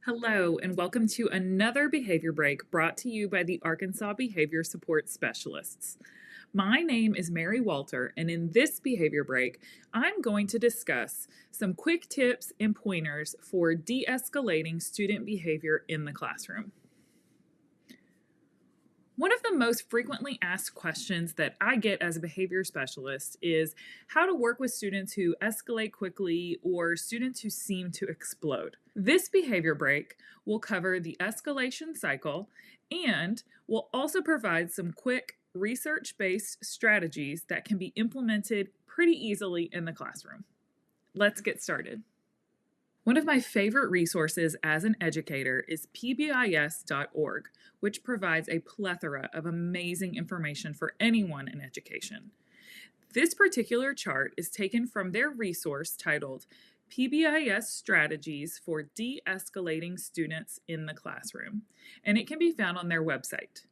Hello, and welcome to another behavior break brought to you by the Arkansas Behavior Support Specialists. My name is Mary Walter, and in this behavior break, I'm going to discuss some quick tips and pointers for de escalating student behavior in the classroom. One of the most frequently asked questions that I get as a behavior specialist is how to work with students who escalate quickly or students who seem to explode. This behavior break will cover the escalation cycle and will also provide some quick research-based strategies that can be implemented pretty easily in the classroom. Let's get started. One of my favorite resources as an educator is pbis.org, which provides a plethora of amazing information for anyone in education. This particular chart is taken from their resource titled PBIS Strategies for De-Escalating Students in the Classroom, and it can be found on their website.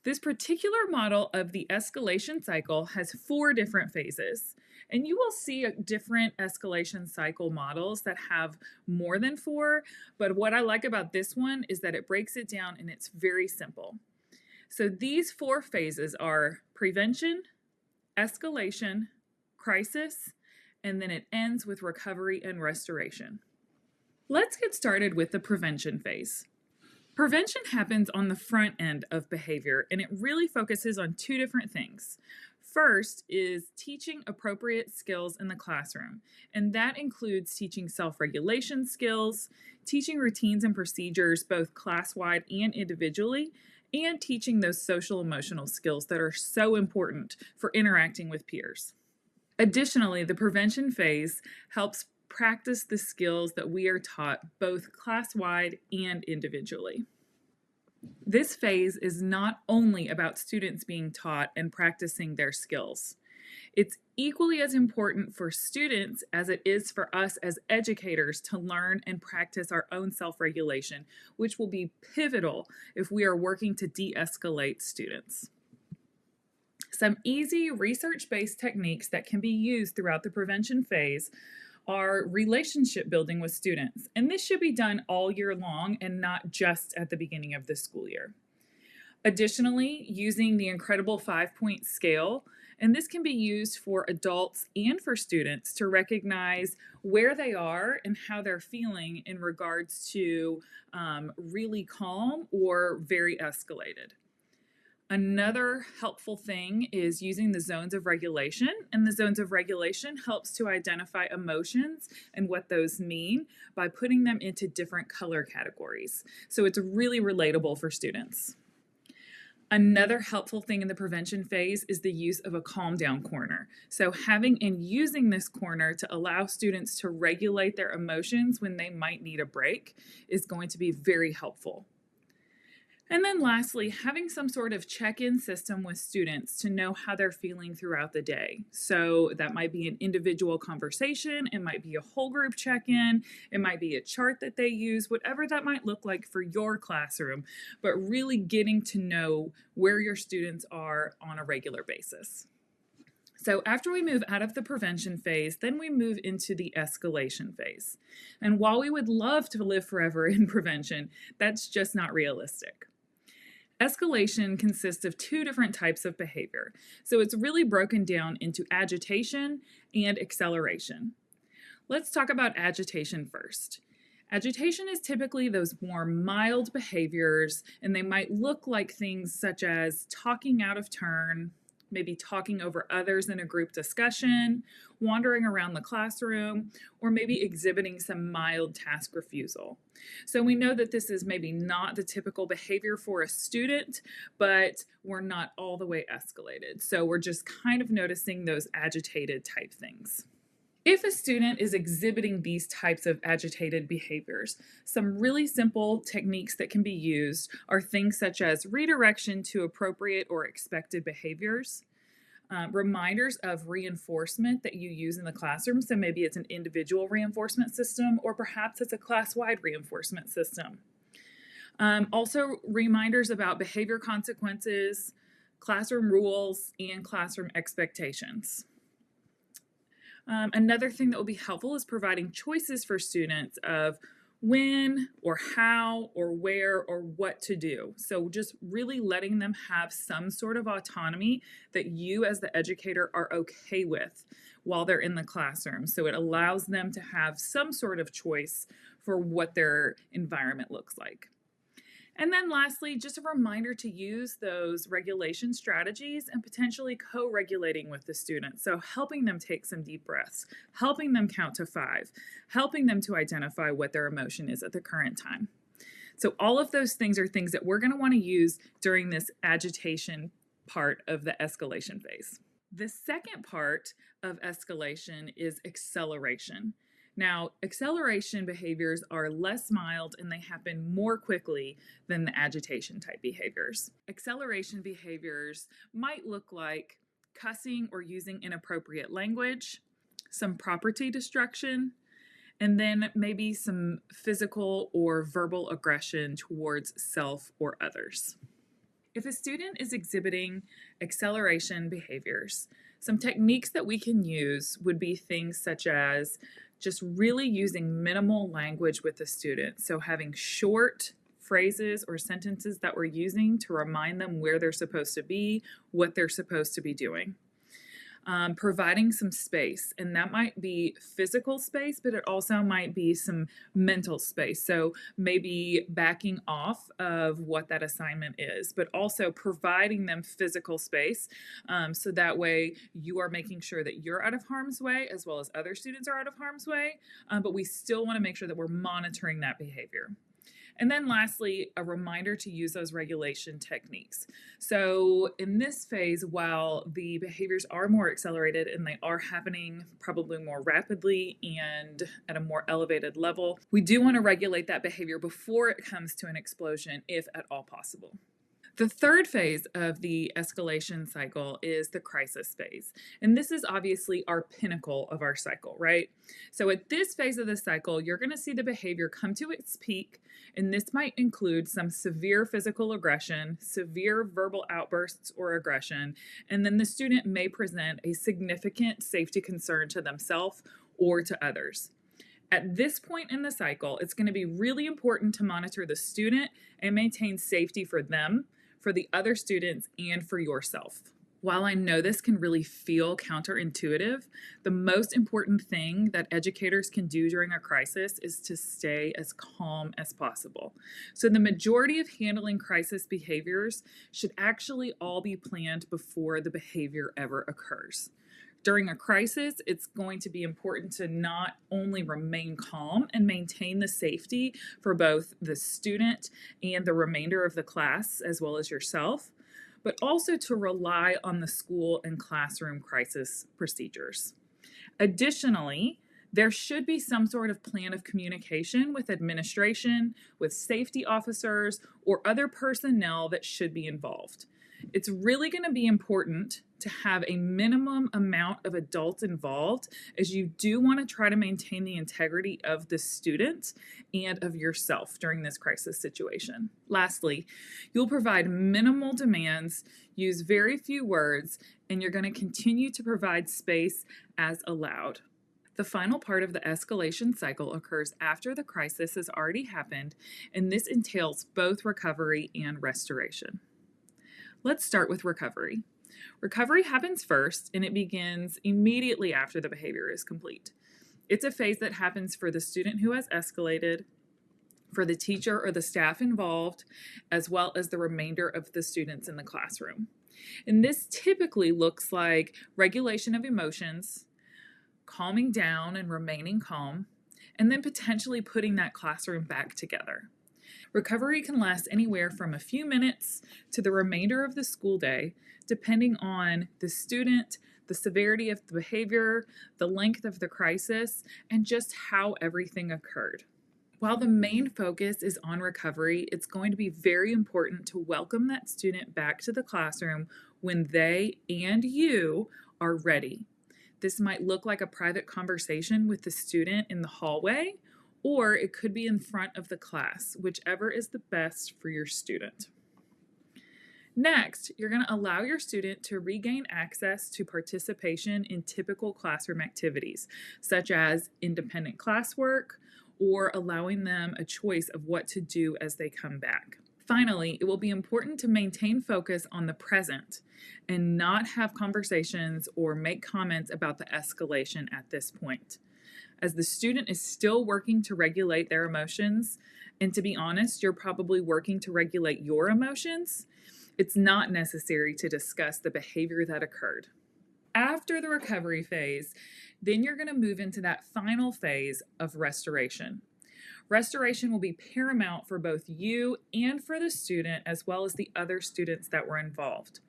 This particular model of the escalation cycle has 4 different phases, and you will see different escalation cycle models that have more than 4, but what I like about this one is that it breaks it down and it's very simple. So these 4 phases are prevention, escalation, crisis, and then it ends with recovery and restoration. Let's get started with the prevention phase. Prevention happens on the front end of behavior, and it really focuses on 2 different things. First is teaching appropriate skills in the classroom, and that includes teaching self-regulation skills, teaching routines and procedures both class-wide and individually, and teaching those social-emotional skills that are so important for interacting with peers. Additionally, the prevention phase helps practice the skills that we are taught both class-wide and individually. This phase is not only about students being taught and practicing their skills. It's equally as important for students as it is for us as educators to learn and practice our own self-regulation, which will be pivotal if we are working to de-escalate students. Some easy research-based techniques that can be used throughout the prevention phase are relationship building with students, and this should be done all year long and not just at the beginning of the school year. Additionally, using the incredible 5-point scale, and this can be used for adults and for students to recognize where they are and how they're feeling in regards to really calm or very escalated. Another helpful thing is using the zones of regulation, and the zones of regulation helps to identify emotions and what those mean by putting them into different color categories. So it's really relatable for students. Another helpful thing in the prevention phase is the use of a calm down corner. So having and using this corner to allow students to regulate their emotions when they might need a break is going to be very helpful. And then lastly, having some sort of check-in system with students to know how they're feeling throughout the day. So that might be an individual conversation, it might be a whole group check-in, it might be a chart that they use, whatever that might look like for your classroom, but really getting to know where your students are on a regular basis. So after we move out of the prevention phase, then we move into the escalation phase. And while we would love to live forever in prevention, that's just not realistic. Escalation consists of 2 different types of behavior. So it's really broken down into agitation and acceleration. Let's talk about agitation first. Agitation is typically those more mild behaviors, and they might look like things such as talking out of turn, maybe talking over others in a group discussion, wandering around the classroom, or maybe exhibiting some mild task refusal. So we know that this is maybe not the typical behavior for a student, but we're not all the way escalated. So we're just kind of noticing those agitated type things. If a student is exhibiting these types of agitated behaviors, some really simple techniques that can be used are things such as redirection to appropriate or expected behaviors, reminders of reinforcement that you use in the classroom. So maybe it's an individual reinforcement system, or perhaps it's a class-wide reinforcement system. Also, reminders about behavior consequences, classroom rules, and classroom expectations. Another thing that will be helpful is providing choices for students of when or how or where or what to do. So just really letting them have some sort of autonomy that you as the educator are okay with while they're in the classroom. So it allows them to have some sort of choice for what their environment looks like. And then lastly, just a reminder to use those regulation strategies and potentially co-regulating with the students. So helping them take some deep breaths, helping them count to 5, helping them to identify what their emotion is at the current time. So all of those things are things that we're going to want to use during this agitation part of the escalation phase. The second part of escalation is acceleration. Now, acceleration behaviors are less mild and they happen more quickly than the agitation type behaviors. Acceleration behaviors might look like cussing or using inappropriate language, some property destruction, and then maybe some physical or verbal aggression towards self or others. If a student is exhibiting acceleration behaviors, some techniques that we can use would be things such as just really using minimal language with the student. So having short phrases or sentences that we're using to remind them where they're supposed to be, what they're supposed to be doing. Providing some space, and that might be physical space, but it also might be some mental space. So maybe backing off of what that assignment is, but also providing them physical space, so that way you are making sure that you're out of harm's way as well as other students are out of harm's way, but we still want to make sure that we're monitoring that behavior. And then lastly, a reminder to use those regulation techniques. So in this phase, while the behaviors are more accelerated and they are happening probably more rapidly and at a more elevated level, we do want to regulate that behavior before it comes to an explosion, if at all possible. The third phase of the escalation cycle is the crisis phase. And this is obviously our pinnacle of our cycle, right? So at this phase of the cycle, you're going to see the behavior come to its peak, and this might include some severe physical aggression, severe verbal outbursts or aggression, and then the student may present a significant safety concern to themselves or to others. At this point in the cycle, it's going to be really important to monitor the student and maintain safety for them, for the other students, and for yourself. While I know this can really feel counterintuitive, the most important thing that educators can do during a crisis is to stay as calm as possible. So the majority of handling crisis behaviors should actually all be planned before the behavior ever occurs. During a crisis, it's going to be important to not only remain calm and maintain the safety for both the student and the remainder of the class, as well as yourself, but also to rely on the school and classroom crisis procedures. Additionally, there should be some sort of plan of communication with administration, with safety officers, or other personnel that should be involved. It's really going to be important to have a minimum amount of adults involved, as you do want to try to maintain the integrity of the student and of yourself during this crisis situation. Lastly, you'll provide minimal demands, use very few words, and you're going to continue to provide space as allowed. The final part of the escalation cycle occurs after the crisis has already happened, and this entails both recovery and restoration. Let's start with recovery. Recovery happens first, and it begins immediately after the behavior is complete. It's a phase that happens for the student who has escalated, for the teacher or the staff involved, as well as the remainder of the students in the classroom. And this typically looks like regulation of emotions, calming down and remaining calm, and then potentially putting that classroom back together. Recovery can last anywhere from a few minutes to the remainder of the school day, depending on the student, the severity of the behavior, the length of the crisis, and just how everything occurred. While the main focus is on recovery, it's going to be very important to welcome that student back to the classroom when they and you are ready. This might look like a private conversation with the student in the hallway, or it could be in front of the class, whichever is the best for your student. Next, you're going to allow your student to regain access to participation in typical classroom activities, such as independent classwork or allowing them a choice of what to do as they come back. Finally, it will be important to maintain focus on the present and not have conversations or make comments about the escalation at this point, as the student is still working to regulate their emotions. And to be honest, you're probably working to regulate your emotions. It's not necessary to discuss the behavior that occurred. After the recovery phase, then you're going to move into that final phase of restoration. Restoration will be paramount for both you and for the student, as well as the other students that were involved.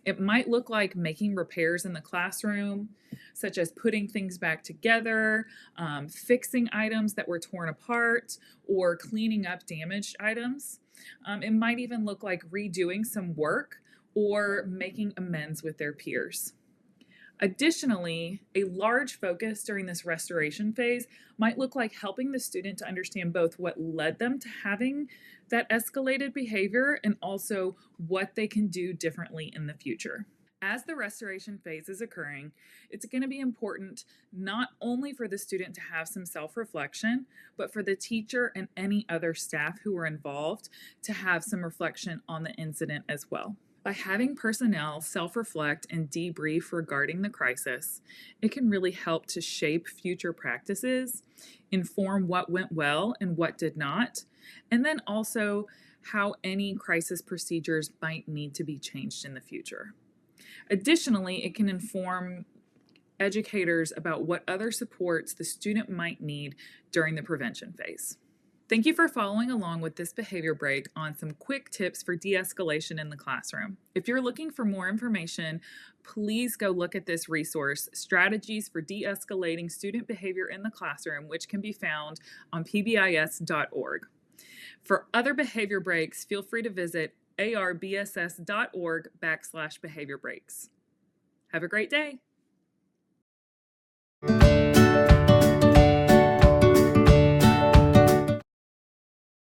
It might look like making repairs in the classroom, such as putting things back together, fixing items that were torn apart, or cleaning up damaged items. It might even look like redoing some work or making amends with their peers. Additionally, a large focus during this restoration phase might look like helping the student to understand both what led them to having that escalated behavior and also what they can do differently in the future. As the restoration phase is occurring, it's going to be important not only for the student to have some self-reflection, but for the teacher and any other staff who were involved to have some reflection on the incident as well. By having personnel self-reflect and debrief regarding the crisis, it can really help to shape future practices, inform what went well and what did not, and then also how any crisis procedures might need to be changed in the future. Additionally, it can inform educators about what other supports the student might need during the prevention phase. Thank you for following along with this behavior break on some quick tips for de-escalation in the classroom. If you're looking for more information, please go look at this resource, Strategies for De-escalating Student Behavior in the Classroom, which can be found on pbis.org. For other behavior breaks, feel free to visit arbss.org/behavior breaks. Have a great day.